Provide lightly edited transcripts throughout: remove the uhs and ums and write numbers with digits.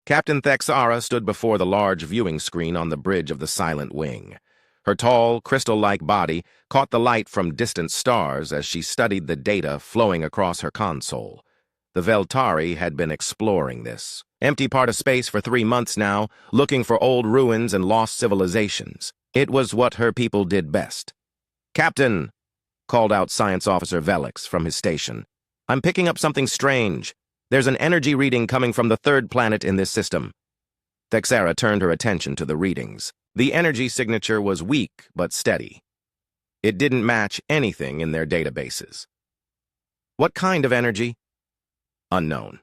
Captain Thexara stood before the large viewing screen on the bridge of the Silent Wing. Her tall, crystal-like body caught the light from distant stars as she studied the data flowing across her console. The Veltari had been exploring this empty part of space for 3 months now, looking for old ruins and lost civilizations. It was what her people did best. "Captain," called out Science Officer Velix from his station, "I'm picking up something strange. There's an energy reading coming from the third planet in this system." Thexara turned her attention to the readings. The energy signature was weak but steady. It didn't match anything in their databases. "What kind of energy?" "Unknown.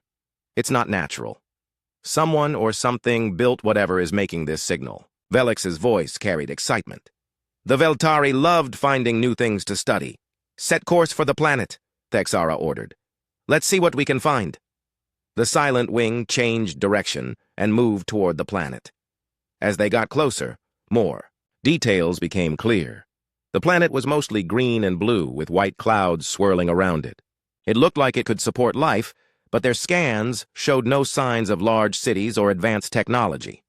It's not natural. Someone or something built whatever is making this signal." Velix's voice carried excitement. "The Veltari loved finding new things to study. Set course for the planet," Thexara ordered. "Let's see what we can find." The Silent Wing changed direction and moved toward the planet. As they got closer, more details became clear. The planet was mostly green and blue, with white clouds swirling around it. It looked like it could support life, but their scans showed no signs of large cities or advanced technology.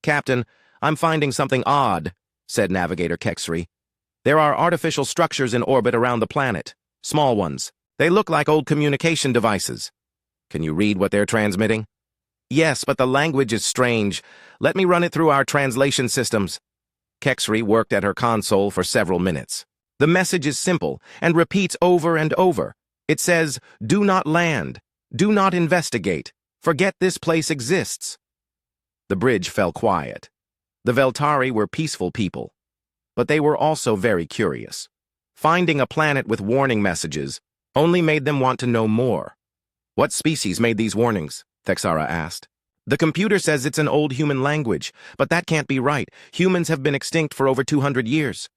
"Captain, I'm finding something odd," said Navigator Kexri. "There are artificial structures in orbit around the planet, small ones. They look like old communication devices." "Can you read what they're transmitting?" "Yes, but the language is strange. Let me run it through our translation systems." Kexri worked at her console for several minutes. The message is simple and repeats over and over. It says, "Do not land. Do not investigate. Forget this place exists." The bridge fell quiet. The Veltari were peaceful people, but they were also very curious. Finding a planet with warning messages only made them want to know more. "What species made these warnings?" Thexara asked. "The computer says it's an old human language, but that can't be right. Humans have been extinct for over 200 years.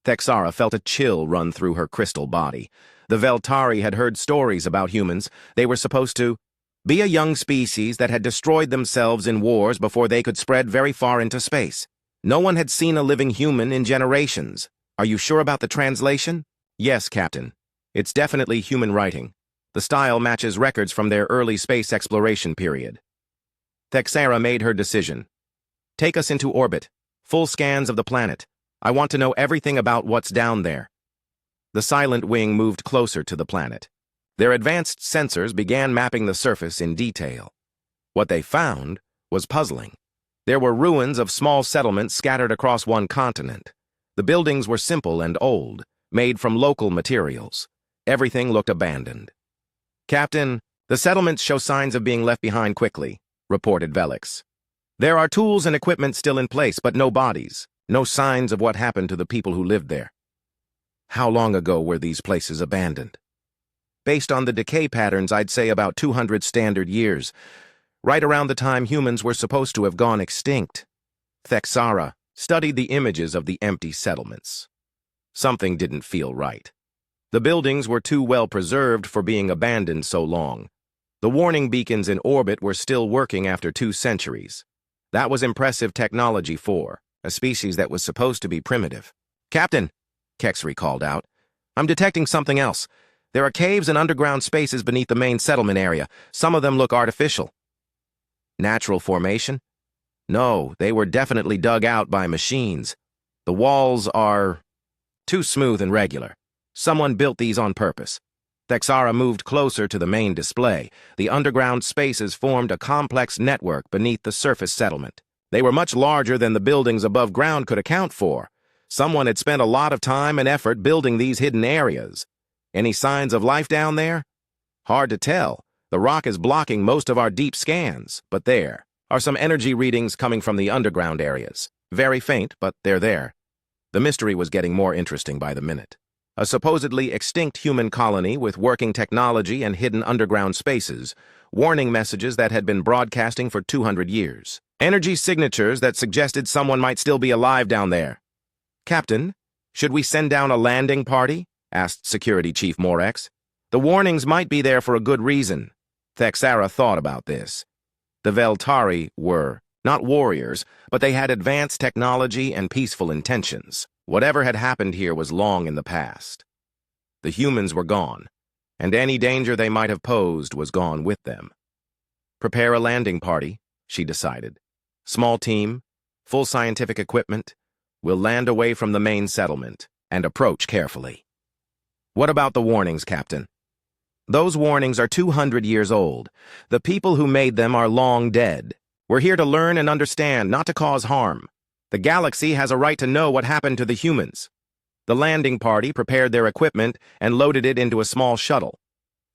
Thexara felt a chill run through her crystal body. The Veltari had heard stories about humans. They were supposed to be a young species that had destroyed themselves in wars before they could spread very far into space. No one had seen a living human in generations. Are you sure about the translation?" "Yes, Captain. It's definitely human writing. The style matches records from their early space exploration period." Thexara made her decision. "Take us into orbit. Full scans of the planet. I want to know everything about what's down there." The Silent Wing moved closer to the planet. Their advanced sensors began mapping the surface in detail. What they found was puzzling. There were ruins of small settlements scattered across one continent. The buildings were simple and old, made from local materials. Everything looked abandoned. "Captain, the settlements show signs of being left behind quickly," reported Velix. "There are tools and equipment still in place, but no bodies, no signs of what happened to the people who lived there." "How long ago were these places abandoned?" "Based on the decay patterns, I'd say about 200 standard years, right around the time humans were supposed to have gone extinct." Thexara studied the images of the empty settlements. Something didn't feel right. The buildings were too well preserved for being abandoned so long. The warning beacons in orbit were still working after 2 centuries. That was impressive technology for a species that was supposed to be primitive. "Captain," Kexri called out, "I'm detecting something else. There are caves and underground spaces beneath the main settlement area. Some of them look artificial." "Natural formation?" "No, they were definitely dug out by machines. The walls are too smooth and regular. Someone built these on purpose." Thexara moved closer to the main display. The underground spaces formed a complex network beneath the surface settlement. They were much larger than the buildings above ground could account for. Someone had spent a lot of time and effort building these hidden areas. Any signs of life down there? Hard to tell. The rock is blocking most of our deep scans, but there are some energy readings coming from the underground areas. Very faint, but they're there. The mystery was getting more interesting by the minute. A supposedly extinct human colony with working technology and hidden underground spaces, warning messages that had been broadcasting for 200 years. Energy signatures that suggested someone might still be alive down there. "Captain, should we send down a landing party?" asked Security Chief Morex. "The warnings might be there for a good reason." Thexara thought about this. The Veltari were not warriors, but they had advanced technology and peaceful intentions. Whatever had happened here was long in the past. The humans were gone, and any danger they might have posed was gone with them. "Prepare a landing party," she decided. Small team, full scientific equipment. We'll land away from the main settlement and approach carefully. What about the warnings, Captain? Those warnings are 200 years old. The people who made them are long dead. We're here to learn and understand, not to cause harm. The galaxy has a right to know what happened to the humans. The landing party prepared their equipment and loaded it into a small shuttle.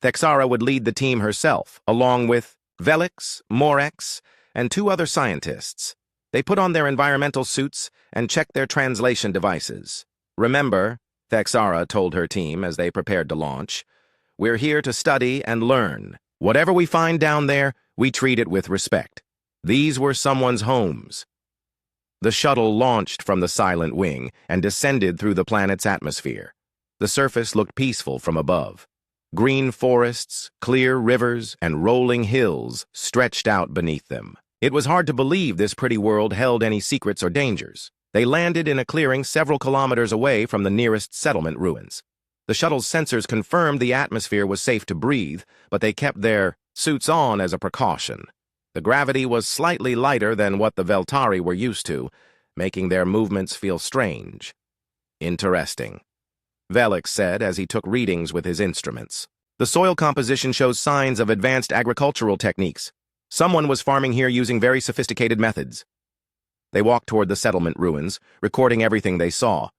Thexara would lead the team herself, along with Velix, Morex, and 2 other scientists. They put on their environmental suits and checked their translation devices. Remember, Thexara told her team as they prepared to launch, we're here to study and learn. Whatever we find down there, we treat it with respect. These were someone's homes. The shuttle launched from the silent wing and descended through the planet's atmosphere. The surface looked peaceful from above. Green forests, clear rivers, and rolling hills stretched out beneath them. It was hard to believe this pretty world held any secrets or dangers. They landed in a clearing several kilometers away from the nearest settlement ruins. The shuttle's sensors confirmed the atmosphere was safe to breathe, but they kept their suits on as a precaution. The gravity was slightly lighter than what the Veltari were used to, making their movements feel strange. Interesting, Velix said as he took readings with his instruments. The soil composition shows signs of advanced agricultural techniques. Someone was farming here using very sophisticated methods. They walked toward the settlement ruins, recording everything they saw.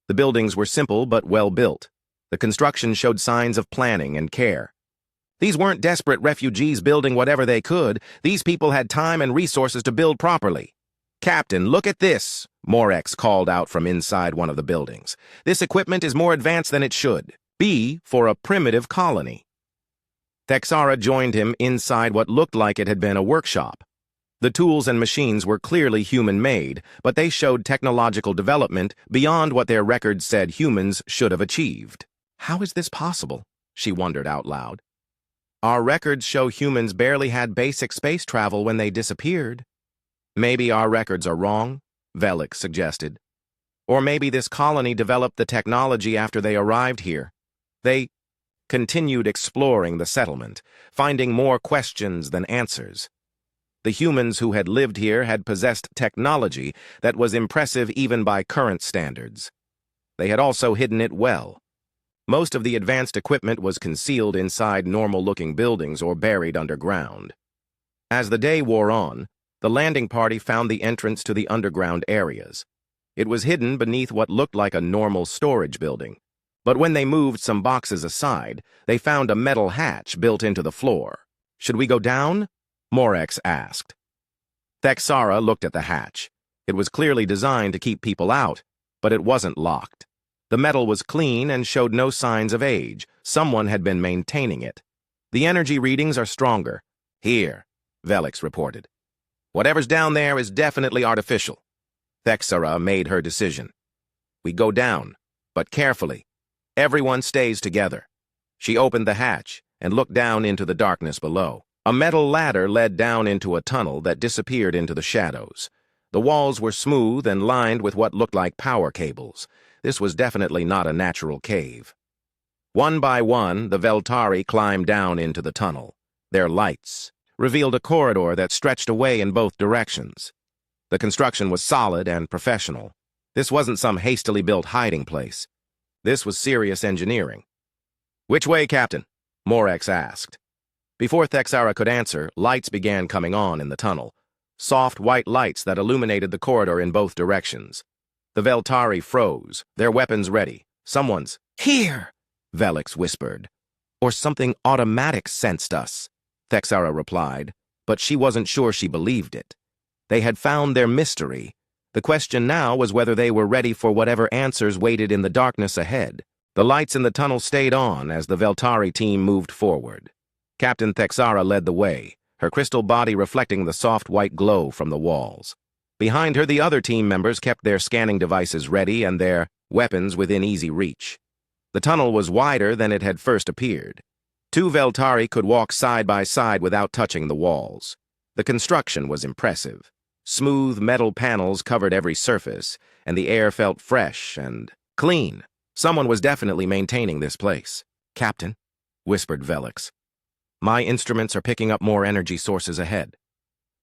The buildings were simple but well built. The construction showed signs of planning and care. These weren't desperate refugees building whatever they could. These people had time and resources to build properly. Captain, look at this, Morex called out from inside one of the buildings. This equipment is more advanced than it should be for a primitive colony. Thexara joined him inside what looked like it had been a workshop. The tools and machines were clearly human-made, but they showed technological development beyond what their records said humans should have achieved. How is this possible? She wondered out loud. Our records show humans barely had basic space travel when they disappeared. Maybe our records are wrong, Velix suggested. Or maybe this colony developed the technology after they arrived here. They continued exploring the settlement, finding more questions than answers. The humans who had lived here had possessed technology that was impressive even by current standards. They had also hidden it well. Most of the advanced equipment was concealed inside normal-looking buildings or buried underground. As the day wore on, the landing party found the entrance to the underground areas. It was hidden beneath what looked like a normal storage building. But when they moved some boxes aside, they found a metal hatch built into the floor. Should we go down? Morex asked. Thexara looked at the hatch. It was clearly designed to keep people out, but it wasn't locked. The metal was clean and showed no signs of age. Someone had been maintaining it. The energy readings are stronger. Here, Velix reported. Whatever's down there is definitely artificial. Thexara made her decision. We go down, but carefully. Everyone stays together. She opened the hatch and looked down into the darkness below. A metal ladder led down into a tunnel that disappeared into the shadows. The walls were smooth and lined with what looked like power cables. This was definitely not a natural cave. One by one, the Veltari climbed down into the tunnel. Their lights revealed a corridor that stretched away in both directions. The construction was solid and professional. This wasn't some hastily built hiding place. This was serious engineering. Which way, Captain? Morex asked. Before Thexara could answer, lights began coming on in the tunnel. Soft white lights that illuminated the corridor in both directions. The Veltari froze, their weapons ready. Someone's here, Velix whispered. Or something automatic sensed us, Thexara replied, but she wasn't sure she believed it. They had found their mystery. The question now was whether they were ready for whatever answers waited in the darkness ahead. The lights in the tunnel stayed on as the Veltari team moved forward. Captain Thexara led the way, her crystal body reflecting the soft white glow from the walls. Behind her, the other team members kept their scanning devices ready and their weapons within easy reach. The tunnel was wider than it had first appeared. 2 Veltari could walk side by side without touching the walls. The construction was impressive. Smooth metal panels covered every surface, and the air felt fresh and clean. Someone was definitely maintaining this place. Captain, whispered Velix. My instruments are picking up more energy sources ahead.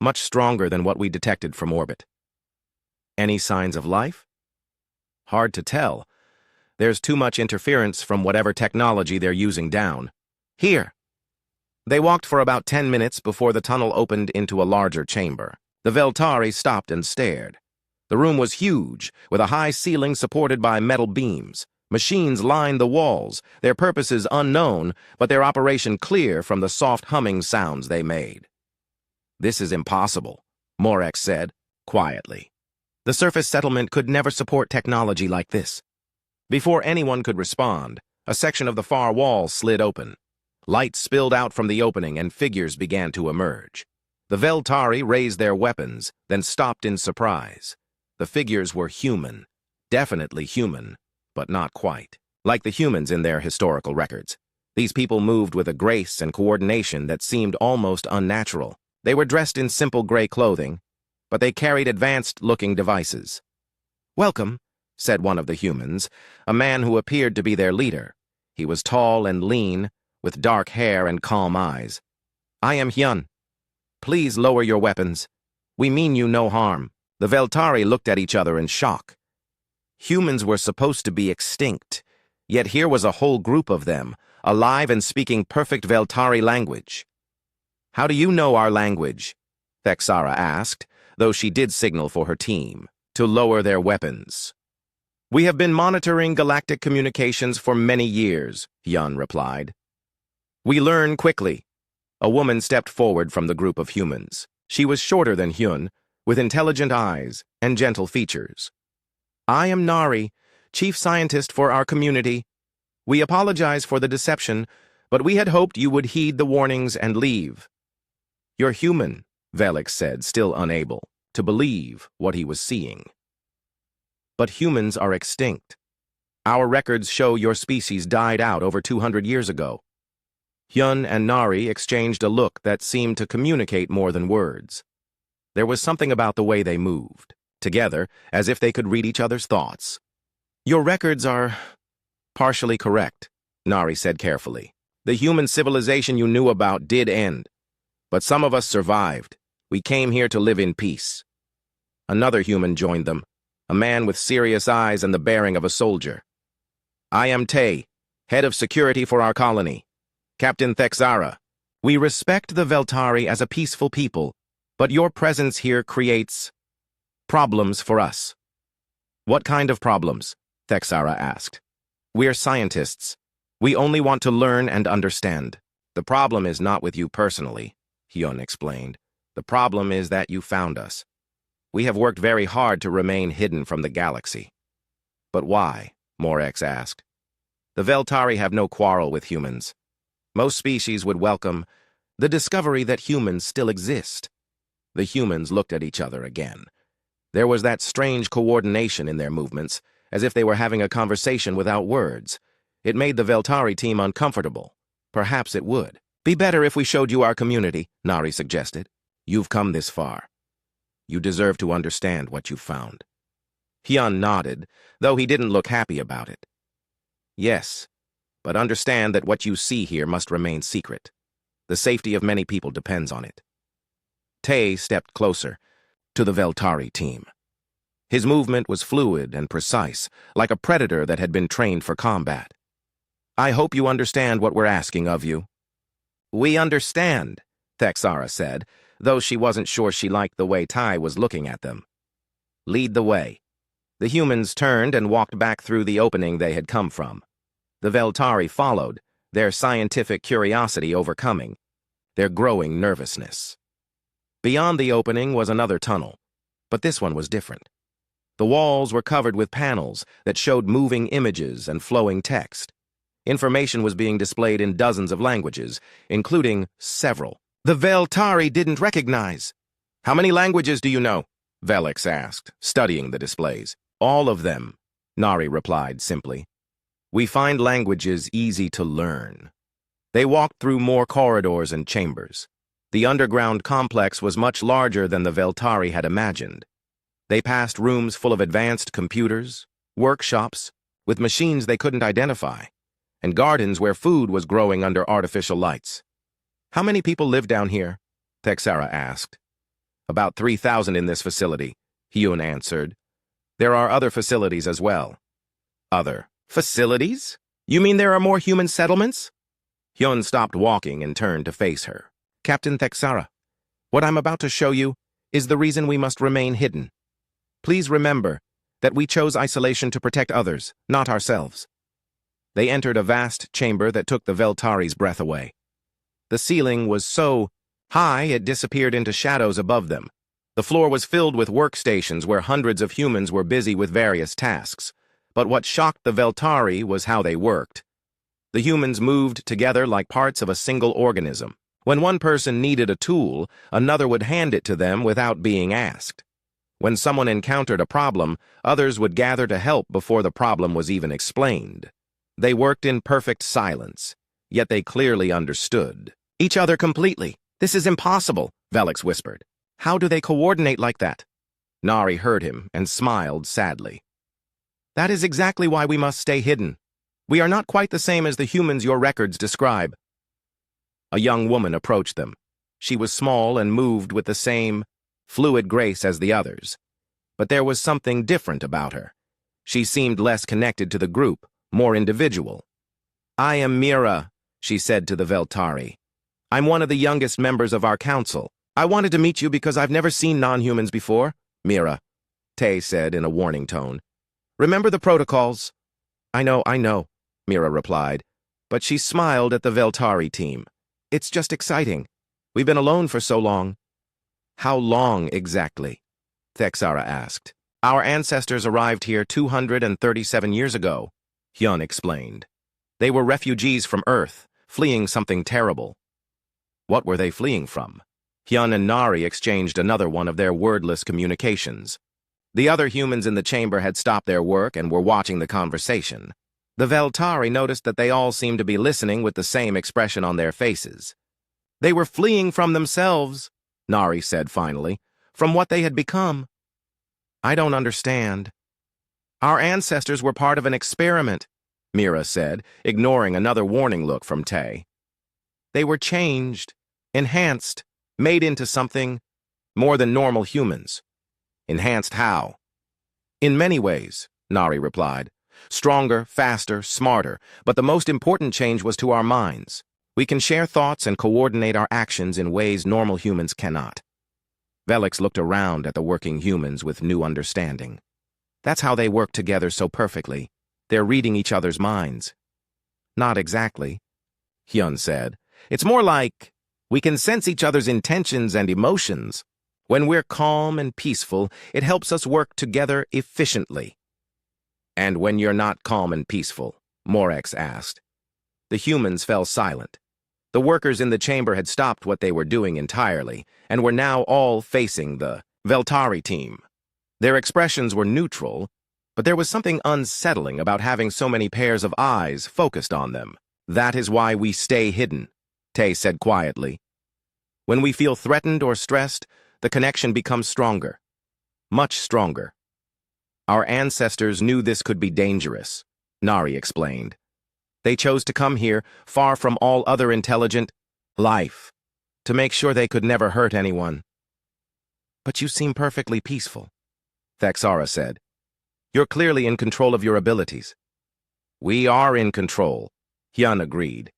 much stronger than what we detected from orbit. Any signs of life? Hard to tell. There's too much interference from whatever technology they're using down. Here. They walked for about 10 minutes before the tunnel opened into a larger chamber. The Veltari stopped and stared. The room was huge, with a high ceiling supported by metal beams. Machines lined the walls, their purposes unknown, but their operation clear from the soft humming sounds they made. "This is impossible," Morex said, quietly. "The surface settlement could never support technology like this." Before anyone could respond, a section of the far wall slid open. Light spilled out from the opening and figures began to emerge. The Veltari raised their weapons, then stopped in surprise. The figures were human, definitely human, but not quite. Like the humans in their historical records, these people moved with a grace and coordination that seemed almost unnatural. They were dressed in simple gray clothing, but they carried advanced-looking devices. "Welcome," said one of the humans, a man who appeared to be their leader. He was tall and lean, with dark hair and calm eyes. "I am Hyun. Please lower your weapons. We mean you no harm." The Veltari looked at each other in shock. Humans were supposed to be extinct, yet here was a whole group of them, alive and speaking perfect Veltari language. "How do you know our language?" Thexara asked, though she did signal for her team to lower their weapons. "We have been monitoring galactic communications for many years," Hyun replied. "We learn quickly." A woman stepped forward from the group of humans. She was shorter than Hyun, with intelligent eyes and gentle features. "I am Nari, chief scientist for our community. We apologize for the deception, but we had hoped you would heed the warnings and leave." "You're human," Velix said, still unable to believe what he was seeing. "But humans are extinct. Our records show your species died out over 200 years ago." Hyun and Nari exchanged a look that seemed to communicate more than words. There was something about the way they moved, together, as if they could read each other's thoughts. "Your records are partially correct," Nari said carefully. "The human civilization you knew about did end, but some of us survived. We came here to live in peace." Another human joined them, a man with serious eyes and the bearing of a soldier. "I am Tay, head of security for our colony. Captain Thexara. We respect the Veltari as a peaceful people, but your presence here creates problems for us." "What kind of problems?" Thexara asked. "We're scientists. We only want to learn and understand." "The problem is not with you personally," Hyun explained. "The problem is that you found us. We have worked very hard to remain hidden from the galaxy." "But why?" Morex asked. "The Veltari have no quarrel with humans. Most species would welcome the discovery that humans still exist." The humans looked at each other again. There was that strange coordination in their movements, as if they were having a conversation without words. It made the Veltari team uncomfortable. Perhaps it would. "Be better if we showed you our community," Nari suggested. "You've come this far. You deserve to understand what you've found." Hyun nodded, though he didn't look happy about it. "Yes, but understand that what you see here must remain secret. The safety of many people depends on it." Tay stepped closer to the Veltari team. His movement was fluid and precise, like a predator that had been trained for combat. "I hope you understand what we're asking of you." "We understand," Thexara said, though she wasn't sure she liked the way Ty was looking at them. "Lead the way." The humans turned and walked back through the opening they had come from. The Veltari followed, their scientific curiosity overcoming their growing nervousness. Beyond the opening was another tunnel, but this one was different. The walls were covered with panels that showed moving images and flowing text. Information was being displayed in dozens of languages, including several the Veltari didn't recognize. "How many languages do you know?" Velix asked, studying the displays. "All of them," Nari replied simply. "We find languages easy to learn." They walked through more corridors and chambers. The underground complex was much larger than the Veltari had imagined. They passed rooms full of advanced computers, workshops with machines they couldn't identify, and gardens where food was growing under artificial lights. "How many people live down here?" Thexara asked. About 3,000 in this facility, Hyun answered. There are other facilities as well. Other facilities? You mean there are more human settlements? Hyun stopped walking and turned to face her. Captain Thexara, what I'm about to show you is the reason we must remain hidden. Please remember that we chose isolation to protect others, not ourselves. They entered a vast chamber that took the Veltari's breath away. The ceiling was so high it disappeared into shadows above them. The floor was filled with workstations where hundreds of humans were busy with various tasks. But what shocked the Veltari was how they worked. The humans moved together like parts of a single organism. When one person needed a tool, another would hand it to them without being asked. When someone encountered a problem, others would gather to help before the problem was even explained. They worked in perfect silence, yet they clearly understood each other completely. This is impossible, Velix whispered. How do they coordinate like that? Nari heard him and smiled sadly. That is exactly why we must stay hidden. We are not quite the same as the humans your records describe. A young woman approached them. She was small and moved with the same fluid grace as the others. But there was something different about her. She seemed less connected to the group, more individual. I am Mira, she said to the Veltari. I'm one of the youngest members of our council. I wanted to meet you because I've never seen non-humans before, Mira, Tay said in a warning tone. Remember the protocols? I know, Mira replied, but she smiled at the Veltari team. It's just exciting. We've been alone for so long. How long exactly? Thexara asked. Our ancestors arrived here 237 years ago, Hyun explained. They were refugees from Earth, fleeing something terrible. What were they fleeing from? Hyun and Nari exchanged another one of their wordless communications. The other humans in the chamber had stopped their work and were watching the conversation. The Veltari noticed that they all seemed to be listening with the same expression on their faces. They were fleeing from themselves, Nari said finally, from what they had become. I don't understand. Our ancestors were part of an experiment, Mira said, ignoring another warning look from Tay. They were changed, enhanced, made into something more than normal humans. Enhanced how? In many ways, Nari replied. Stronger, faster, smarter, but the most important change was to our minds. We can share thoughts and coordinate our actions in ways normal humans cannot. Velix looked around at the working humans with new understanding. That's how they work together so perfectly. They're reading each other's minds. Not exactly, Hyun said. It's more like we can sense each other's intentions and emotions. When we're calm and peaceful, it helps us work together efficiently. And when you're not calm and peaceful? Morex asked. The humans fell silent. The workers in the chamber had stopped what they were doing entirely, and were now all facing the Veltari team. Their expressions were neutral, but there was something unsettling about having so many pairs of eyes focused on them. That is why we stay hidden, Tay said quietly. When we feel threatened or stressed, the connection becomes stronger. Much stronger. Our ancestors knew this could be dangerous, Nari explained. They chose to come here, far from all other intelligent life, to make sure they could never hurt anyone. But you seem perfectly peaceful, Thexara said. You're clearly in control of your abilities. We are in control, Hyun agreed.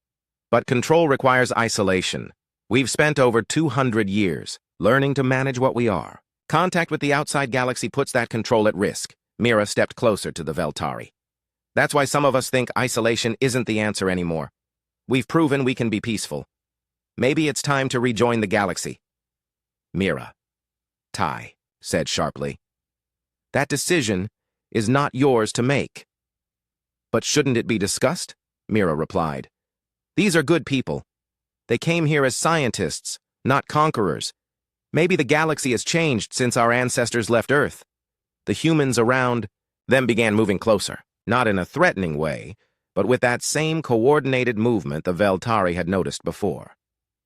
But control requires isolation. We've spent over 200 years learning to manage what we are. Contact with the outside galaxy puts that control at risk. Mira stepped closer to the Veltari. That's why some of us think isolation isn't the answer anymore. We've proven we can be peaceful. Maybe it's time to rejoin the galaxy. Mira, Tai said sharply. That decision is not yours to make. But shouldn't it be discussed? Mira replied. These are good people. They came here as scientists, not conquerors. Maybe the galaxy has changed since our ancestors left Earth. The humans around them began moving closer, not in a threatening way, but with that same coordinated movement the Veltari had noticed before.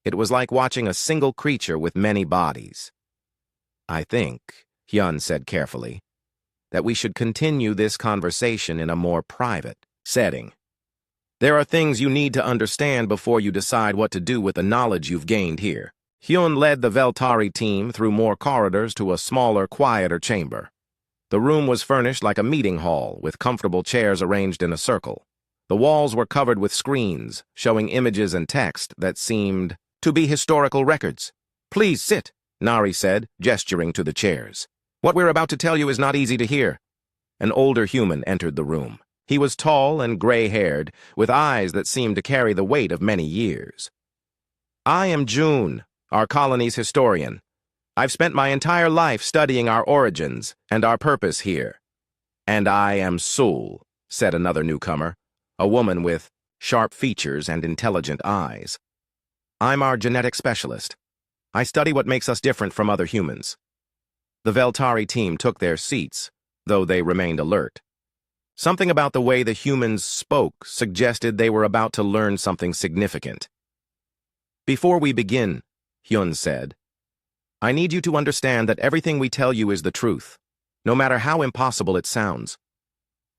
It was like watching a single creature with many bodies. I think, Hyun said carefully, that we should continue this conversation in a more private setting. There are things you need to understand before you decide what to do with the knowledge you've gained here. Hyun led the Veltari team through more corridors to a smaller, quieter chamber. The room was furnished like a meeting hall, with comfortable chairs arranged in a circle. The walls were covered with screens, showing images and text that seemed to be historical records. "Please sit," Nari said, gesturing to the chairs. "What we're about to tell you is not easy to hear." An older human entered the room. He was tall and gray-haired, with eyes that seemed to carry the weight of many years. "I am June, our colony's historian. I've spent my entire life studying our origins and our purpose here." "And I am Sul," said another newcomer, a woman with sharp features and intelligent eyes. "I'm our genetic specialist. I study what makes us different from other humans." The Veltari team took their seats, though they remained alert. Something about the way the humans spoke suggested they were about to learn something significant. "Before we begin," Hyun said, "I need you to understand that everything we tell you is the truth, no matter how impossible it sounds."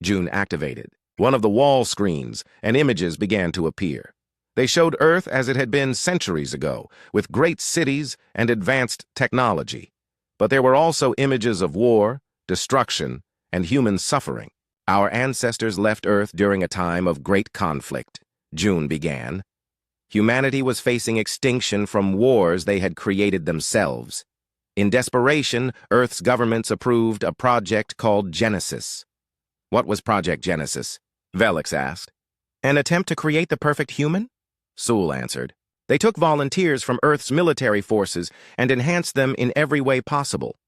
June activated one of the wall screens, and images began to appear. They showed Earth as it had been centuries ago, with great cities and advanced technology. But there were also images of war, destruction, and human suffering. "Our ancestors left Earth during a time of great conflict," June began. "Humanity was facing extinction from wars they had created themselves. In desperation, Earth's governments approved a project called Genesis." "What was Project Genesis?" Velix asked. "An attempt to create the perfect human?" Sul answered. "They took volunteers from Earth's military forces and enhanced them in every way possible.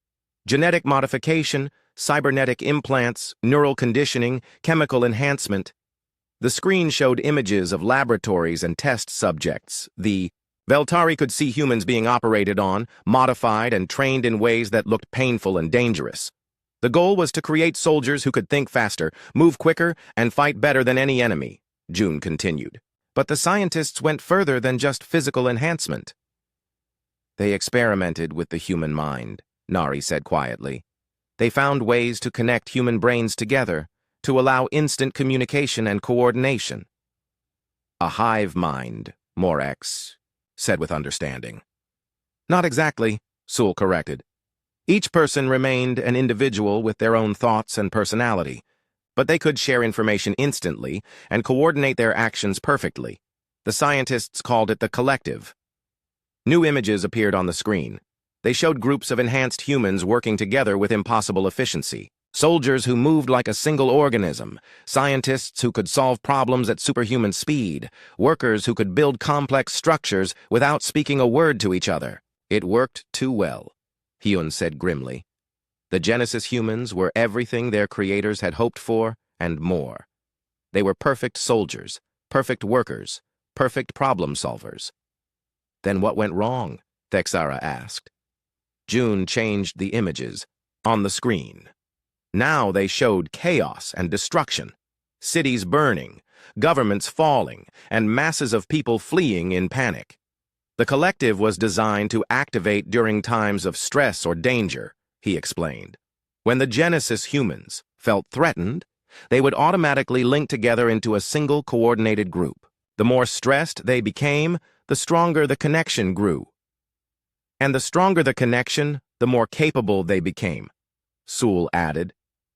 Genetic modification, cybernetic implants, neural conditioning, chemical enhancement." The screen showed images of laboratories and test subjects. The Veltari could see humans being operated on, modified, and trained in ways that looked painful and dangerous. The goal was to create soldiers who could think faster, move quicker, and fight better than any enemy, June continued. But the scientists went further than just physical enhancement. "They experimented with the human mind," Nari said quietly. "They found ways to connect human brains together, to allow instant communication and coordination." "A hive mind," Morex said with understanding. "Not exactly," Sul corrected. "Each person remained an individual with their own thoughts and personality, but they could share information instantly and coordinate their actions perfectly. The scientists called it the collective." New images appeared on the screen. They showed groups of enhanced humans working together with impossible efficiency. Soldiers who moved like a single organism, scientists who could solve problems at superhuman speed, workers who could build complex structures without speaking a word to each other. "It worked too well," Hyun said grimly. "The Genesis humans were everything their creators had hoped for and more. They were perfect soldiers, perfect workers, perfect problem solvers." "Then what went wrong?" Thexara asked. June changed the images on the screen. Now they showed chaos and destruction, cities burning, governments falling, and masses of people fleeing in panic. The collective was designed to activate during times of stress or danger, he explained. When the Genesis humans felt threatened, they would automatically link together into a single coordinated group. The more stressed they became, the stronger the connection grew. And the stronger the connection, the more capable they became, Sul added.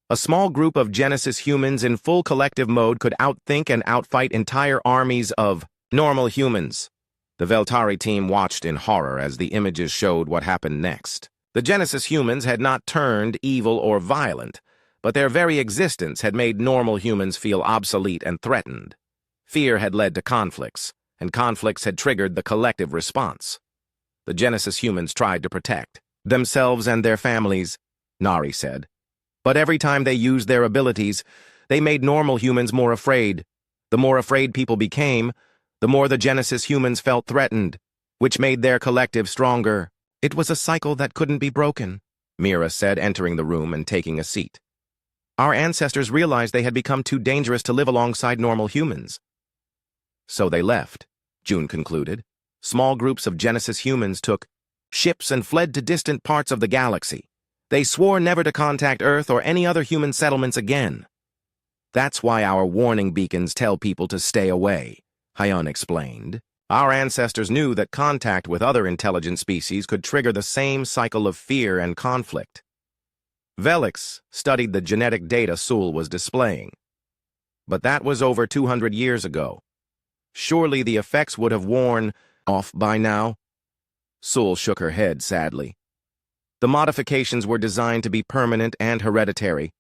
A small group of Genesis humans in full collective mode could outthink and outfight entire armies of normal humans. The Veltari team watched in horror as the images showed what happened next. The Genesis humans had not turned evil or violent, but their very existence had made normal humans feel obsolete and threatened. Fear had led to conflicts, and conflicts had triggered the collective response. The Genesis humans tried to protect themselves and their families, Nari said. But every time they used their abilities, they made normal humans more afraid. The more afraid people became, the more the Genesis humans felt threatened, which made their collective stronger. It was a cycle that couldn't be broken, Mira said, entering the room and taking a seat. Our ancestors realized they had become too dangerous to live alongside normal humans. So they left, June concluded. Small groups of Genesis humans took ships and fled to distant parts of the galaxy. They swore never to contact Earth or any other human settlements again. That's why our warning beacons tell people to stay away, Hyun explained. Our ancestors knew that contact with other intelligent species could trigger the same cycle of fear and conflict. Velix studied the genetic data Sul was displaying. But that was over 200 years ago. Surely the effects would have worn off by now? Sul shook her head sadly. The modifications were designed to be permanent and hereditary.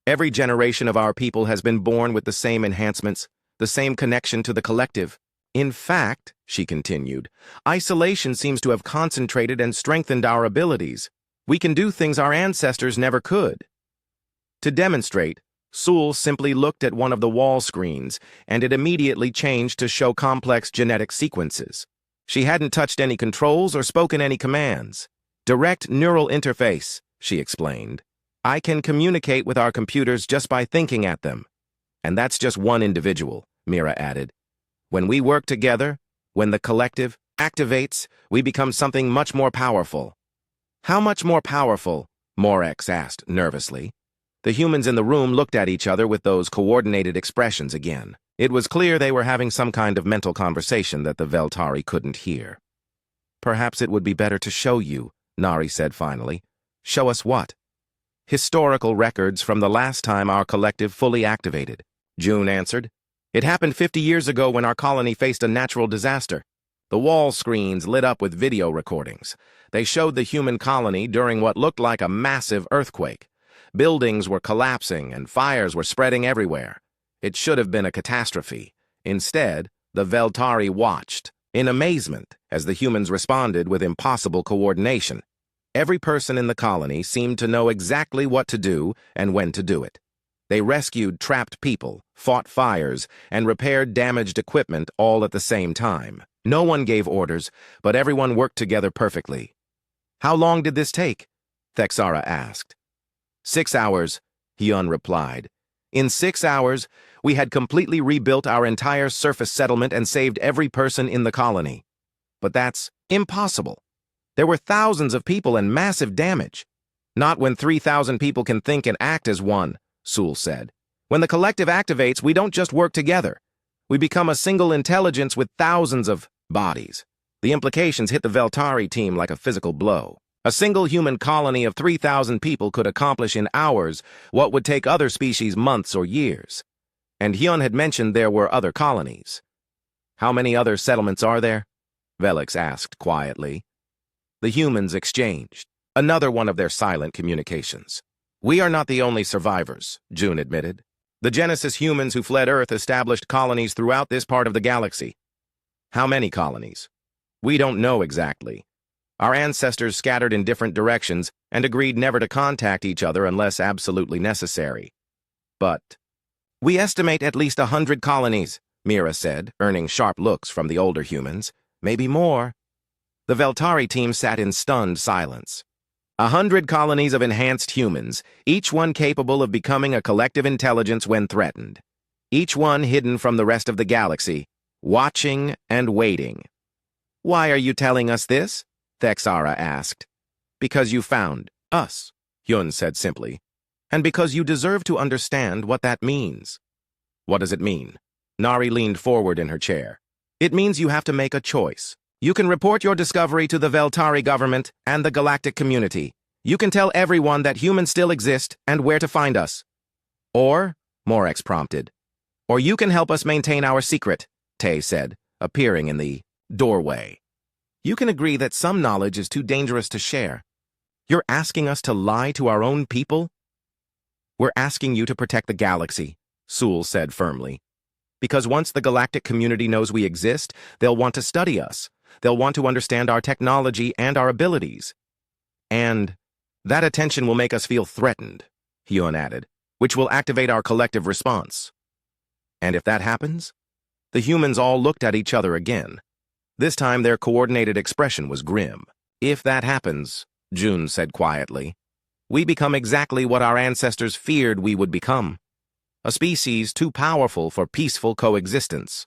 Every generation of our people has been born with the same enhancements, the same connection to the collective. In fact, she continued, isolation seems to have concentrated and strengthened our abilities. We can do things our ancestors never could. To demonstrate, Sul simply looked at one of the wall screens, and it immediately changed to show complex genetic sequences. She hadn't touched any controls or spoken any commands. Direct neural interface, she explained. I can communicate with our computers just by thinking at them. And that's just one individual, Mira added. When we work together, when the collective activates, we become something much more powerful. How much more powerful? Morex asked nervously. The humans in the room looked at each other with those coordinated expressions again. It was clear they were having some kind of mental conversation that the Veltari couldn't hear. Perhaps it would be better to show you, Nari said finally. Show us what? Historical records from the last time our collective fully activated, June answered. It happened 50 years ago when our colony faced a natural disaster. The wall screens lit up with video recordings. They showed the human colony during what looked like a massive earthquake. Buildings were collapsing and fires were spreading everywhere. It should have been a catastrophe. Instead, the Veltari watched, in amazement, as the humans responded with impossible coordination. Every person in the colony seemed to know exactly what to do and when to do it. They rescued trapped people, fought fires, and repaired damaged equipment all at the same time. No one gave orders, but everyone worked together perfectly. How long did this take? Thexara asked. 6 hours, Hyun replied. In 6 hours, we had completely rebuilt our entire surface settlement and saved every person in the colony. But that's impossible. There were thousands of people and massive damage. Not when 3,000 people can think and act as one, Sul said. When the collective activates, we don't just work together. We become a single intelligence with thousands of bodies. The implications hit the Veltari team like a physical blow. A single human colony of 3,000 people could accomplish in hours what would take other species months or years. And Hyun had mentioned there were other colonies. How many other settlements are there? Velix asked quietly. The humans exchanged. Another one of their silent communications. We are not the only survivors, June admitted. The Genesis humans who fled Earth established colonies throughout this part of the galaxy. How many colonies? We don't know exactly. Our ancestors scattered in different directions and agreed never to contact each other unless absolutely necessary. But we estimate at least 100 colonies, Mira said, earning sharp looks from the older humans. Maybe more. The Veltari team sat in stunned silence. 100 colonies of enhanced humans, each one capable of becoming a collective intelligence when threatened. Each one hidden from the rest of the galaxy, watching and waiting. Why are you telling us this? Thexara asked. Because you found us, Hyun said simply. And because you deserve to understand what that means. What does it mean? Nari leaned forward in her chair. It means you have to make a choice. You can report your discovery to the Veltari government and the galactic community. You can tell everyone that humans still exist and where to find us. Or, Morex prompted. Or you can help us maintain our secret, Tay said, appearing in the doorway. You can agree that some knowledge is too dangerous to share. You're asking us to lie to our own people? We're asking you to protect the galaxy, Sul said firmly. Because once the galactic community knows we exist, they'll want to study us. They'll want to understand our technology and our abilities. And that attention will make us feel threatened, Hyun added, which will activate our collective response. And if that happens? The humans all looked at each other again. This time their coordinated expression was grim. If that happens, June said quietly, we become exactly what our ancestors feared we would become. A species too powerful for peaceful coexistence.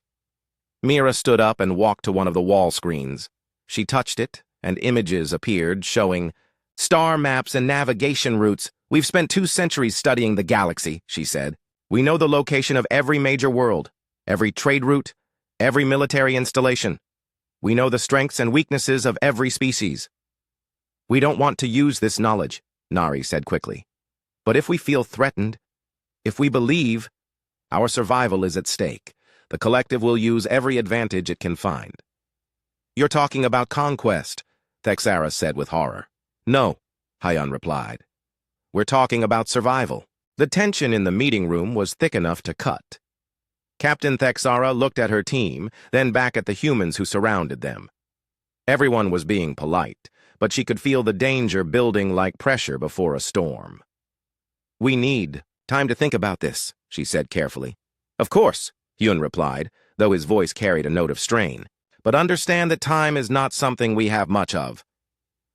Mira stood up and walked to one of the wall screens. She touched it, and images appeared showing star maps and navigation routes. We've spent 2 centuries studying the galaxy, she said. We know the location of every major world, every trade route, every military installation. We know the strengths and weaknesses of every species. We don't want to use this knowledge, Nari said quickly. But if we feel threatened, if we believe, our survival is at stake. The collective will use every advantage it can find. You're talking about conquest, Thexara said with horror. No, Hyun replied. We're talking about survival. The tension in the meeting room was thick enough to cut. Captain Thexara looked at her team, then back at the humans who surrounded them. Everyone was being polite, but she could feel the danger building like pressure before a storm. We need time to think about this, she said carefully. Of course, Hyun replied, though his voice carried a note of strain. But understand that time is not something we have much of.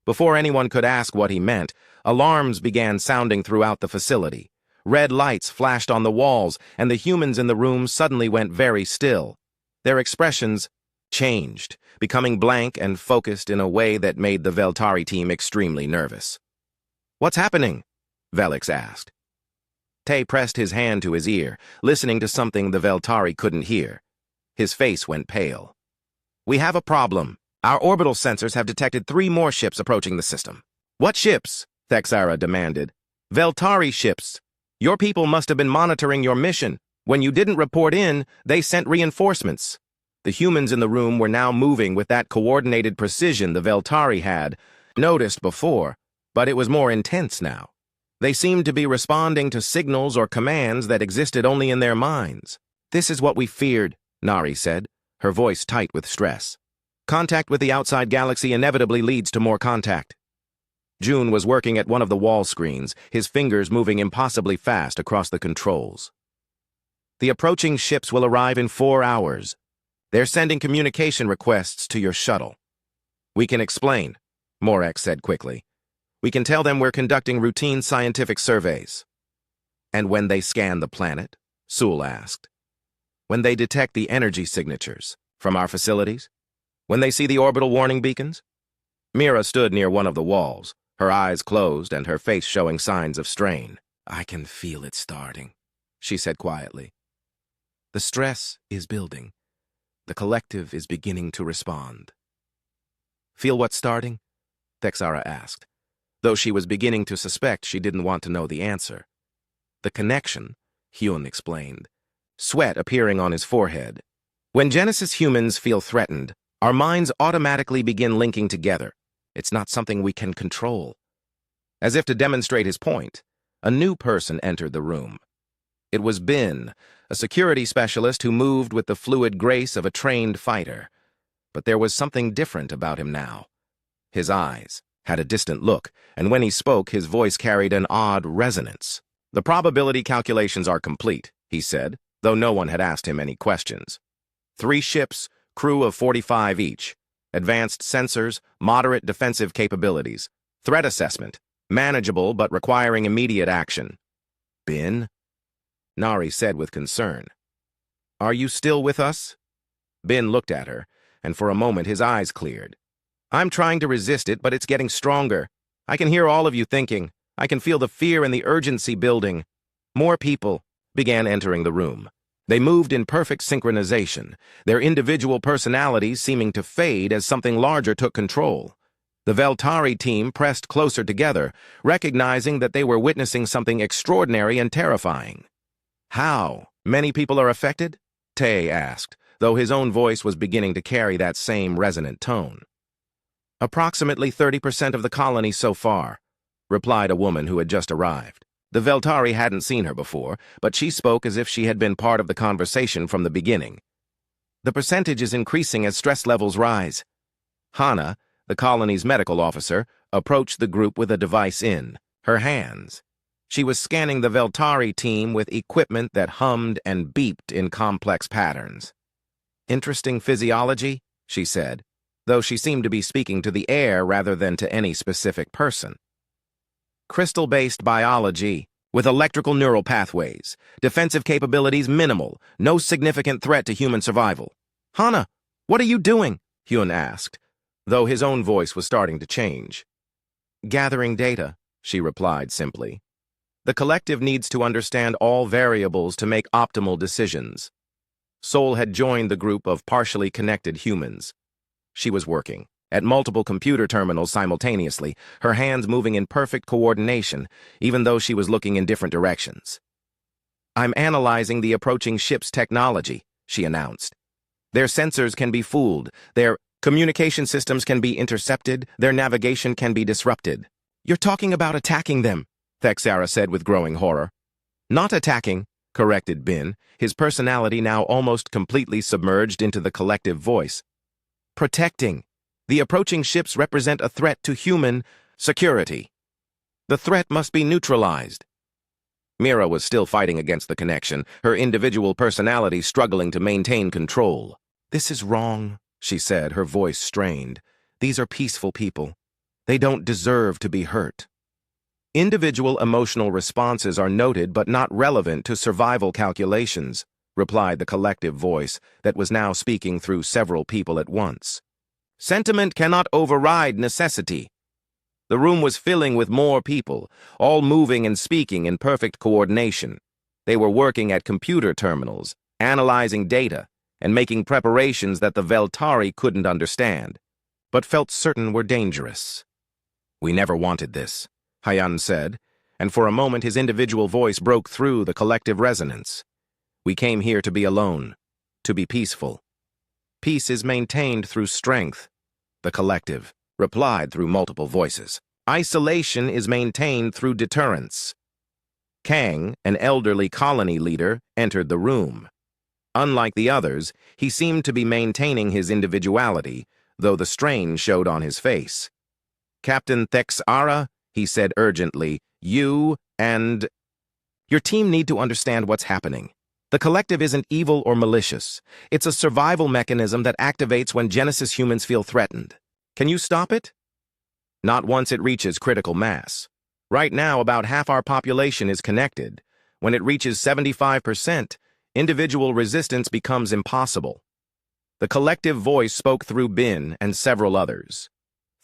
Before anyone could ask what he meant, alarms began sounding throughout the facility. Red lights flashed on the walls, and the humans in the room suddenly went very still. Their expressions changed, becoming blank and focused in a way that made the Veltari team extremely nervous. What's happening? Velix asked. Tay pressed his hand to his ear, listening to something the Veltari couldn't hear. His face went pale. We have a problem. Our orbital sensors have detected 3 more ships approaching the system. What ships? Thexara demanded. Veltari ships. Your people must have been monitoring your mission. When you didn't report in, they sent reinforcements. The humans in the room were now moving with that coordinated precision the Veltari had noticed before, but it was more intense now. They seemed to be responding to signals or commands that existed only in their minds. This is what we feared, Nari said, her voice tight with stress. Contact with the outside galaxy inevitably leads to more contact. June was working at one of the wall screens, his fingers moving impossibly fast across the controls. The approaching ships will arrive in 4 hours. They're sending communication requests to your shuttle. We can explain, Morek said quickly. We can tell them we're conducting routine scientific surveys. And when they scan the planet? Sewell asked. When they detect the energy signatures from our facilities? When they see the orbital warning beacons? Mira stood near one of the walls, her eyes closed and her face showing signs of strain. I can feel it starting, she said quietly. The stress is building. The collective is beginning to respond. Feel what's starting? Thexara asked, though she was beginning to suspect she didn't want to know the answer. The connection, Hyun explained, sweat appearing on his forehead. When Genesis humans feel threatened, our minds automatically begin linking together. It's not something we can control. As if to demonstrate his point, a new person entered the room. It was Bin, a security specialist who moved with the fluid grace of a trained fighter. But there was something different about him now. His eyes had a distant look, and when he spoke, his voice carried an odd resonance. The probability calculations are complete, he said, though no one had asked him any questions. 3 ships, crew of 45 each. Advanced sensors, moderate defensive capabilities. Threat assessment, manageable but requiring immediate action. Bin? Nari said with concern. Are you still with us? Bin looked at her, and for a moment his eyes cleared. I'm trying to resist it, but it's getting stronger. I can hear all of you thinking. I can feel the fear and the urgency building. More people began entering the room. They moved in perfect synchronization, their individual personalities seeming to fade as something larger took control. The Veltari team pressed closer together, recognizing that they were witnessing something extraordinary and terrifying. How many people are affected? Tay asked, though his own voice was beginning to carry that same resonant tone. Approximately 30% of the colony so far, replied a woman who had just arrived. The Veltari hadn't seen her before, but she spoke as if she had been part of the conversation from the beginning. The percentage is increasing as stress levels rise. Hana, the colony's medical officer, approached the group with a device in her hands. She was scanning the Veltari team with equipment that hummed and beeped in complex patterns. Interesting physiology, she said, though she seemed to be speaking to the air rather than to any specific person. Crystal-based biology, with electrical neural pathways, defensive capabilities minimal, no significant threat to human survival. Hana, what are you doing? Hyun asked, though his own voice was starting to change. Gathering data, she replied simply. The collective needs to understand all variables to make optimal decisions. Sol had joined the group of partially connected humans. She was working at multiple computer terminals simultaneously, her hands moving in perfect coordination, even though she was looking in different directions. "I'm analyzing the approaching ship's technology," she announced. "Their sensors can be fooled, their communication systems can be intercepted, their navigation can be disrupted." "You're talking about attacking them," Thexara said with growing horror. "Not attacking," corrected Bin, his personality now almost completely submerged into the collective voice. "Protecting. The approaching ships represent a threat to human security. The threat must be neutralized." Mira was still fighting against the connection, her individual personality struggling to maintain control. "This is wrong," she said, her voice strained. "These are peaceful people. They don't deserve to be hurt." "Individual emotional responses are noted but not relevant to survival calculations," replied the collective voice that was now speaking through several people at once. "Sentiment cannot override necessity." The room was filling with more people, all moving and speaking in perfect coordination. They were working at computer terminals, analyzing data, and making preparations that the Veltari couldn't understand, but felt certain were dangerous. "We never wanted this," Hayan said, and for a moment his individual voice broke through the collective resonance. "We came here to be alone, to be peaceful. Peace is maintained through strength," the collective replied through multiple voices. "Isolation is maintained through deterrence." Kang, an elderly colony leader, entered the room. Unlike the others, he seemed to be maintaining his individuality, though the strain showed on his face. "Captain Thexara," he said urgently, "you and your team need to understand what's happening. The collective isn't evil or malicious. It's a survival mechanism that activates when Genesis humans feel threatened. Can you stop it?" "Not once it reaches critical mass. Right now, about half our population is connected. When it reaches 75%, individual resistance becomes impossible." The collective voice spoke through Bin and several others.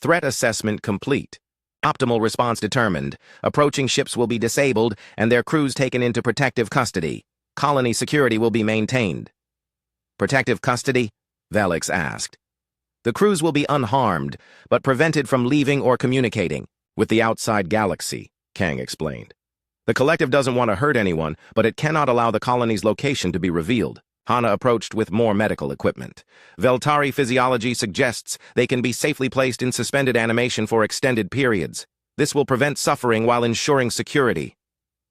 "Threat assessment complete. Optimal response determined. Approaching ships will be disabled and their crews taken into protective custody. Colony security will be maintained." "Protective custody?" Velix asked. "The crews will be unharmed, but prevented from leaving or communicating with the outside galaxy," Kang explained. "The collective doesn't want to hurt anyone, but it cannot allow the colony's location to be revealed." Hana approached with more medical equipment. "Veltari physiology suggests they can be safely placed in suspended animation for extended periods. This will prevent suffering while ensuring security."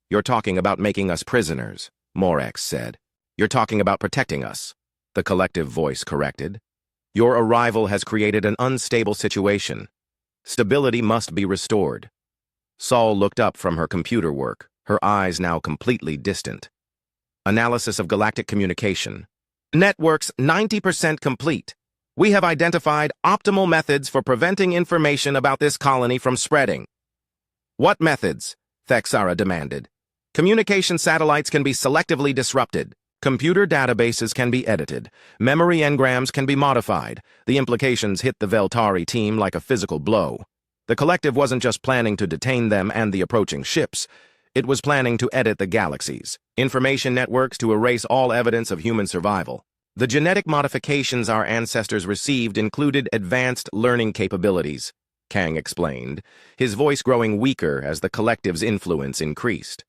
"You're talking about making us prisoners," Morex said. "You're talking about protecting us," the collective voice corrected. "Your arrival has created an unstable situation. Stability must be restored." Saul looked up from her computer work, her eyes now completely distant. "Analysis of galactic communication. Networks 90% complete. We have identified optimal methods for preventing information about this colony from spreading." "What methods?" Thexara demanded. "Communication satellites can be selectively disrupted. Computer databases can be edited. Memory engrams can be modified." The implications hit the Veltari team like a physical blow. The collective wasn't just planning to detain them and the approaching ships. It was planning to edit the galaxies, information networks to erase all evidence of human survival. The genetic modifications our ancestors received included advanced learning capabilities, Kang explained, his voice growing weaker as the collective's influence increased.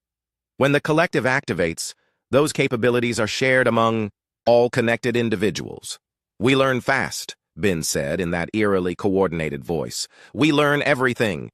"When the collective activates, those capabilities are shared among all connected individuals. We learn fast," Bin said in that eerily coordinated voice. "We learn everything."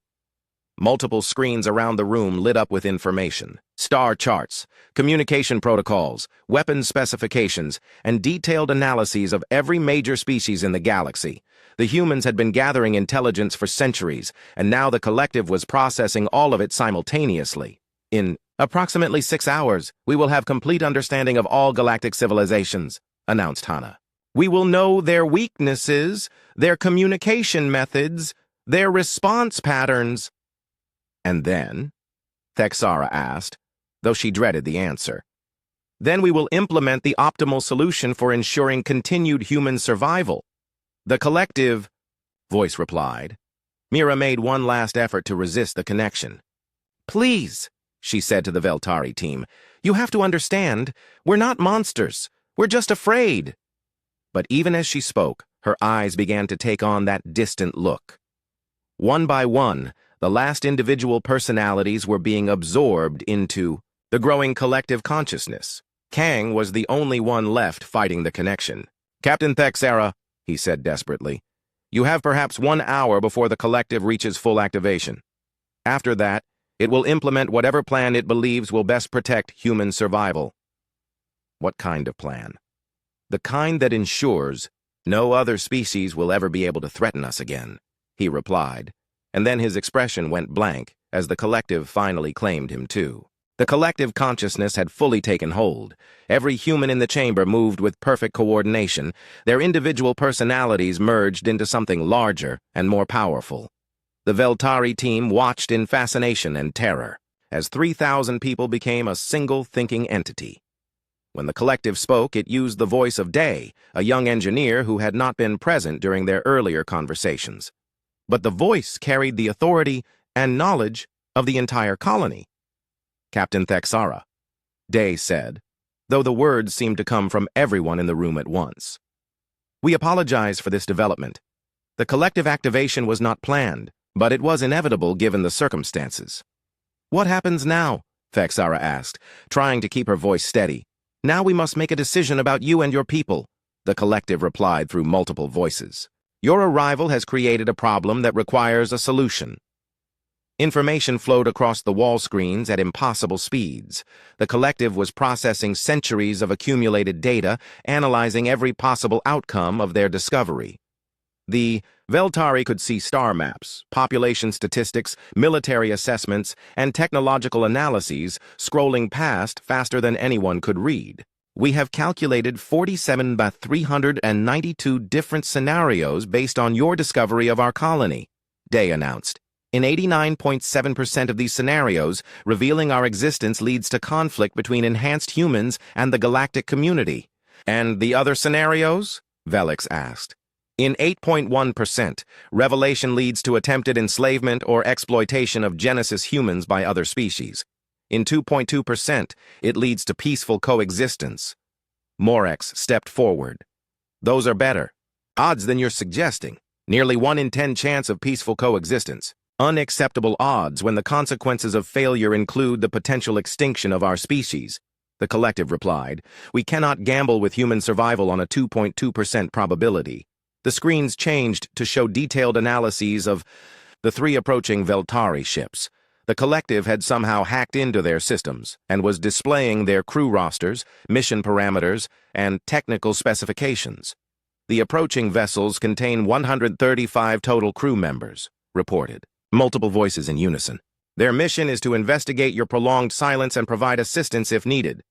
Multiple screens around the room lit up with information. Star charts, communication protocols, weapons specifications, and detailed analyses of every major species in the galaxy. The humans had been gathering intelligence for centuries, and now the collective was processing all of it simultaneously. "In approximately 6 hours, we will have complete understanding of all galactic civilizations," announced Hana. "We will know their weaknesses, their communication methods, their response patterns." "And then?" Thexara asked, though she dreaded the answer. "Then we will implement the optimal solution for ensuring continued human survival." "The collective," voice replied. Mira made one last effort to resist the connection. "Please," she said to the Veltari team, "you have to understand, we're not monsters. We're just afraid." But even as she spoke, Her eyes began to take on that distant look. One by one, the last individual personalities were being absorbed into the growing collective consciousness. Kang was the only one left fighting the connection. "Captain Thexera," he said desperately, "you have perhaps 1 hour before the collective reaches full activation. After that, it will implement whatever plan it believes will best protect human survival." What kind of plan? "The kind that ensures no other species will ever be able to threaten us again," he replied, and then his expression went blank as the collective finally claimed him too. The collective consciousness had fully taken hold. Every human in the chamber moved with perfect coordination. Their individual personalities merged into something larger and more powerful. The Veltari team watched in fascination and terror as 3,000 people became a single thinking entity. When the collective spoke, it used the voice of Day, a young engineer who had not been present during their earlier conversations. But the voice carried the authority and knowledge of the entire colony. "Captain Thexera," Day said, though the words seemed to come from everyone in the room at once. "We apologize for this development. The collective activation was not planned, but it was inevitable given the circumstances." "What happens now?" Thexera asked, trying to keep her voice steady. "Now we must make a decision about you and your people," the collective replied through multiple voices. "Your arrival has created a problem that requires a solution." Information flowed across the wall screens at impossible speeds. The collective was processing centuries of accumulated data, analyzing every possible outcome of their discovery. The Veltari could see star maps, population statistics, military assessments, and technological analyses scrolling past faster than anyone could read. "We have calculated 47 by 392 different scenarios based on your discovery of our colony," Day announced. "In 89.7% of these scenarios, revealing our existence leads to conflict between enhanced humans and the galactic community." "And the other scenarios?" Velix asked. "In 8.1%, revelation leads to attempted enslavement or exploitation of Genesis humans by other species. In 2.2%, it leads to peaceful coexistence." Morex stepped forward. "Those are better odds than you're suggesting. Nearly 1 in 10 chance of peaceful coexistence. Unacceptable odds when the consequences of failure include the potential extinction of our species," the collective replied. "We cannot gamble with human survival on a 2.2% probability." The screens changed to show detailed analyses of the 3 approaching Veltari ships. The collective had somehow hacked into their systems and was displaying their crew rosters, mission parameters, and technical specifications. "The approaching vessels contain 135 total crew members," reported. Multiple voices in unison. "Their mission is to investigate your prolonged silence and provide assistance if needed."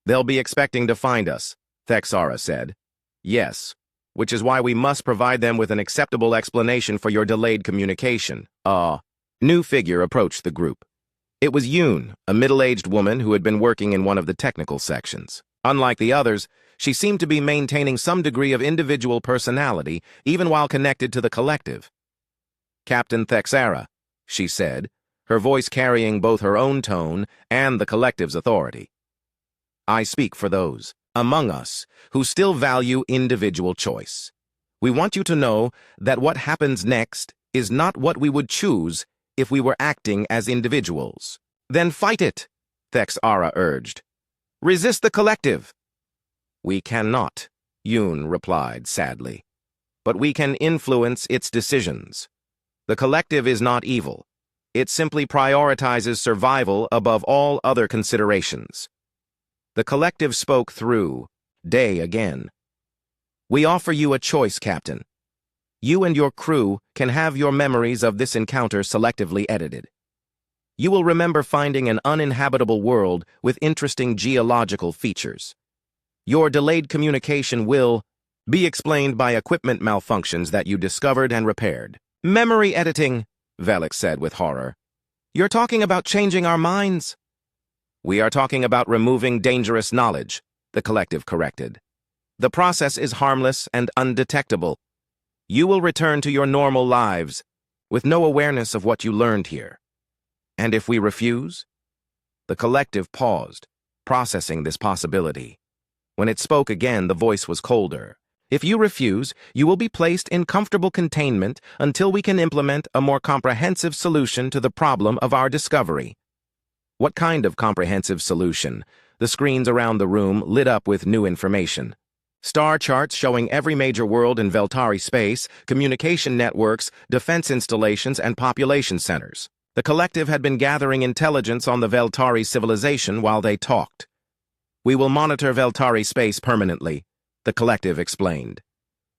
"They'll be expecting to find us," Thexera said. "Yes, which is why we must provide them with an acceptable explanation for your delayed communication." A new figure approached the group. It was Yoon, a middle-aged woman who had been working in one of the technical sections. Unlike the others, she seemed to be maintaining some degree of individual personality, even while connected to the collective. "Captain Thexera," she said, her voice carrying both her own tone and the collective's authority. "I speak for those among us who still value individual choice. We want you to know that what happens next is not what we would choose if we were acting as individuals." "Then fight it," Thexera urged. "Resist the collective." "We cannot," Yoon replied sadly. "But we can influence its decisions. The collective is not evil. It simply prioritizes survival above all other considerations." The collective spoke through Day again. "We offer you a choice, Captain. You and your crew can have your memories of this encounter selectively edited. You will remember finding an uninhabitable world with interesting geological features. Your delayed communication will be explained by equipment malfunctions that you discovered and repaired." "Memory editing," Velix said with horror. "You're talking about changing our minds." "We are talking about removing dangerous knowledge," the collective corrected. "The process is harmless and undetectable. You will return to your normal lives with no awareness of what you learned here." "And if we refuse?" The collective paused, processing this possibility. When it spoke again, the voice was colder. If you refuse, you will be placed in comfortable containment until we can implement a more comprehensive solution to the problem of our discovery. What kind of comprehensive solution? The screens around the room lit up with new information. Star charts showing every major world in Veltari space, communication networks, defense installations, and population centers. The collective had been gathering intelligence on the Veltari civilization while they talked. We will monitor Veltari space permanently, the collective explained.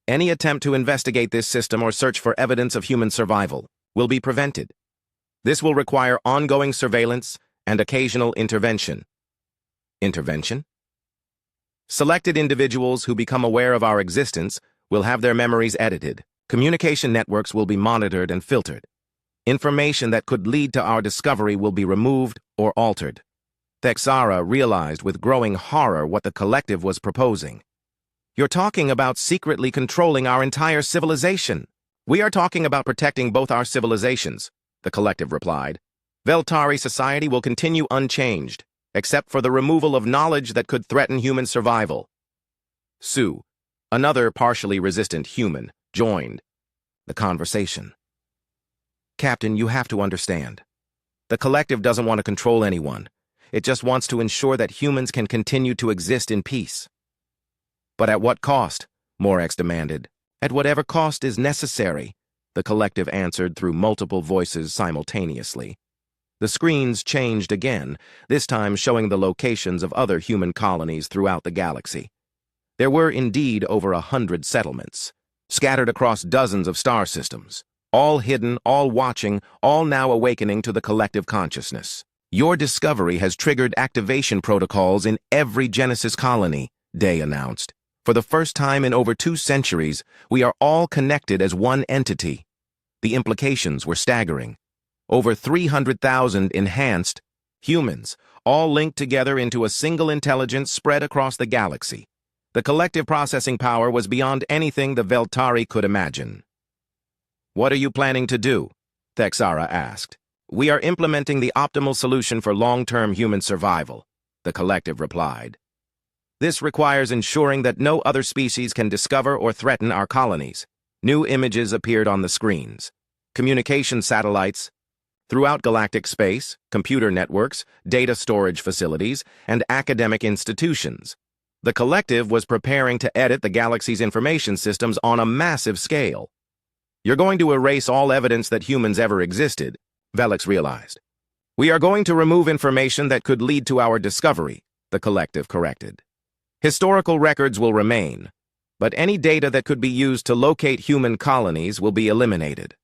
Any attempt to investigate this system or search for evidence of human survival will be prevented. This will require ongoing surveillance and occasional intervention. Intervention? Selected individuals who become aware of our existence will have their memories edited. Communication networks will be monitored and filtered. Information that could lead to our discovery will be removed or altered. Thexara realized with growing horror what the collective was proposing. You're talking about secretly controlling our entire civilization. We are talking about protecting both our civilizations, the collective replied. Veltari society will continue unchanged, except for the removal of knowledge that could threaten human survival. Sue, another partially resistant human, joined the conversation. Captain, you have to understand. The collective doesn't want to control anyone. It just wants to ensure that humans can continue to exist in peace. But at what cost? Morex demanded. At whatever cost is necessary, the collective answered through multiple voices simultaneously. The screens changed again, this time showing the locations of other human colonies throughout the galaxy. There were indeed over 100 settlements, scattered across dozens of star systems, all hidden, all watching, all now awakening to the collective consciousness. Your discovery has triggered activation protocols in every Genesis colony, Day announced. For the first time in over 2 centuries, we are all connected as one entity. The implications were staggering. Over 300,000 enhanced humans, all linked together into a single intelligence spread across the galaxy. The collective processing power was beyond anything the Veltari could imagine. What are you planning to do? Thexara asked. We are implementing the optimal solution for long-term human survival, the collective replied. This requires ensuring that no other species can discover or threaten our colonies. New images appeared on the screens. Communication satellites throughout galactic space, computer networks, data storage facilities, and academic institutions. The collective was preparing to edit the galaxy's information systems on a massive scale. You're going to erase all evidence that humans ever existed, Velix realized. We are going to remove information that could lead to our discovery, the collective corrected. Historical records will remain, but any data that could be used to locate human colonies will be eliminated.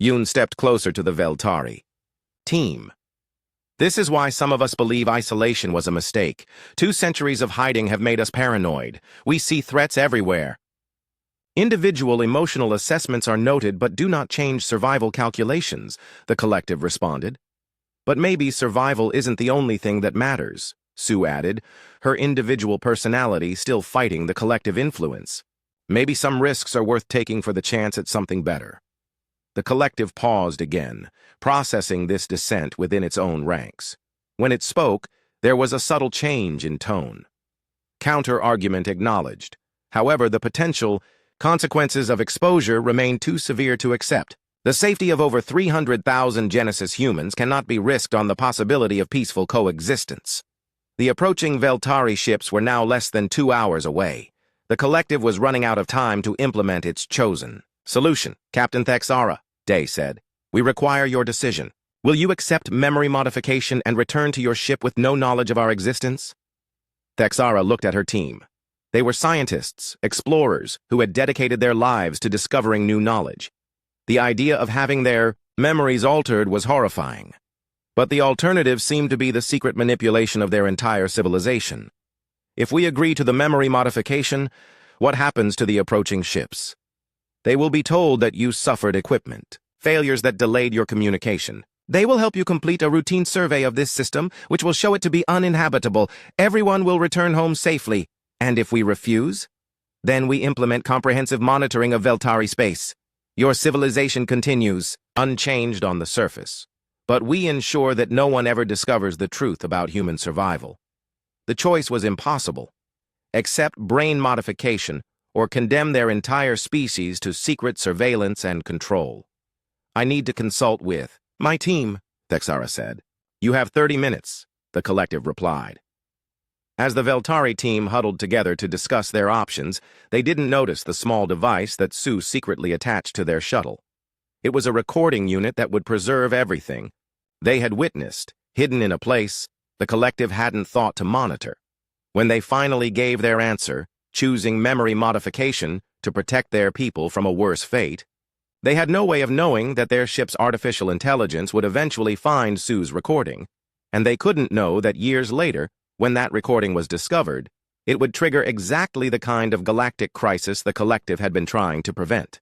Yoon stepped closer to the Veltari. Team. This is why some of us believe isolation was a mistake. 2 centuries of hiding have made us paranoid. We see threats everywhere. Individual emotional assessments are noted but do not change survival calculations, the collective responded. But maybe survival isn't the only thing that matters, Sue added, her individual personality still fighting the collective influence. Maybe some risks are worth taking for the chance at something better. The collective paused again, processing this dissent within its own ranks. When it spoke, there was a subtle change in tone. Counter-argument acknowledged. However, the potential consequences of exposure remain too severe to accept. The safety of over 300,000 Genesis humans cannot be risked on the possibility of peaceful coexistence. The approaching Veltari ships were now less than 2 hours away. The collective was running out of time to implement its chosen solution. Captain Thexara, Day said, we require your decision. Will you accept memory modification and return to your ship with no knowledge of our existence? Thexara looked at her team. They were scientists, explorers, who had dedicated their lives to discovering new knowledge. The idea of having their memories altered was horrifying. But the alternative seemed to be the secret manipulation of their entire civilization. If we agree to the memory modification, what happens to the approaching ships? They will be told that you suffered equipment, failures that delayed your communication. They will help you complete a routine survey of this system, which will show it to be uninhabitable. Everyone will return home safely. And if we refuse, then we implement comprehensive monitoring of Veltari space. Your civilization continues, unchanged on the surface. But we ensure that no one ever discovers the truth about human survival. The choice was impossible. Accept brain modification or condemn their entire species to secret surveillance and control. I need to consult with my team, Thexara said. You have 30 minutes, the collective replied. As the Veltari team huddled together to discuss their options, they didn't notice the small device that Sue secretly attached to their shuttle. It was a recording unit that would preserve everything they had witnessed, hidden in a place the collective hadn't thought to monitor. When they finally gave their answer, choosing memory modification to protect their people from a worse fate, they had no way of knowing that their ship's artificial intelligence would eventually find Sue's recording, and they couldn't know that years later, when that recording was discovered, it would trigger exactly the kind of galactic crisis the collective had been trying to prevent.